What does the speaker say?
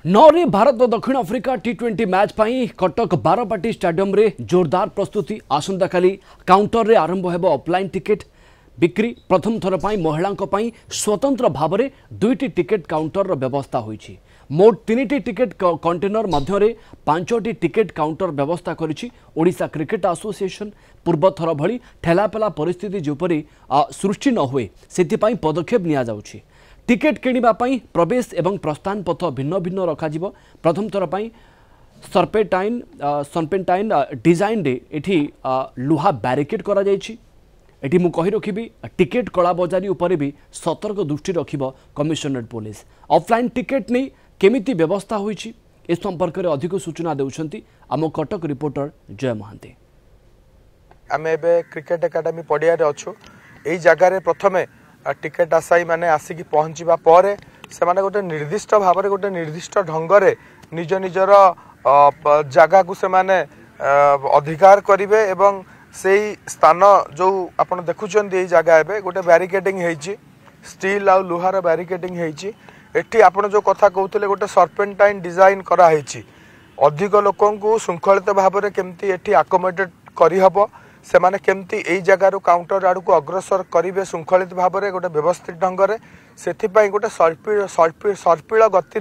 नौरे भारत और दक्षिण अफ्रिका टी20 मैच पाई कटक बारपाटी स्टेडियम रे जोरदार प्रस्तुति आसंता काली काउंटर रे आरंभ हेबो ऑफलाइन टिकेट बिक्री प्रथम थर पाई महिलांक पाई स्वतंत्र भाव में दुईटी टिकेट काउंटर रो व्यवस्था होईछि। मोट 3टी टिकेट कंटेनर मध्य 5टी टिकेट काउंटर व्यवस्था करिछि ओडिशा क्रिकेट एसोसिएशन। पूर्व थर भली ठेलापेला परिस्थिति जोपरि सृष्टि न हुए सेति पदक्षेप निया जाउछि। टिकेट किणवा प्रवेश एवं प्रस्थान पथ भिन्न भिन्न रखाजिब। प्रथम थर पाई सर्पेंटाइन डिजाइन रे एठी लुहा बैरिकेड करा जायछि। एठी मु कहि रखिबी टिकेट कला बजारी उपरे भी सतर्क दृष्टि रखिब कमिशनरेट पुलिस। ऑफलाइन टिकेट नहीं केमिति व्यवस्था होईछि ए संपर्क में अधिक सूचना देउछंती आम कटक रिपोर्टर जय महांती। आमे एबे क्रिकेट एकेडमी पड़िया रे अछु। एई जगह रे प्रथमे टिकेट आसाई माने आसिकी पहुँचवा पर से माने गोटे निर्दिष्ट भाव में गोटे निर्दिष्ट ढंग से निज निजर जगह को से माने अधिकार करिवे एवं से स्थान जो आपण देखुचंदी एई जगह एबे गोटे बैरिकेडिंग हेची स्टील आ लुहार बैरिकेडिंग हेची। एठी आपण जो कथा कहउतले गोटे सर्पेंटाइन डिजाइन करा हेची अधिक लोकन को शृंखलित भाव में केमती एठी अकोमोडेट करि हबो से माने केमती एई जगार काउंटर आड़ को अग्रसर करेंगे शृंखलित भाव में गोटे व्यवस्थित ढंग से गोटे सर्पिल गति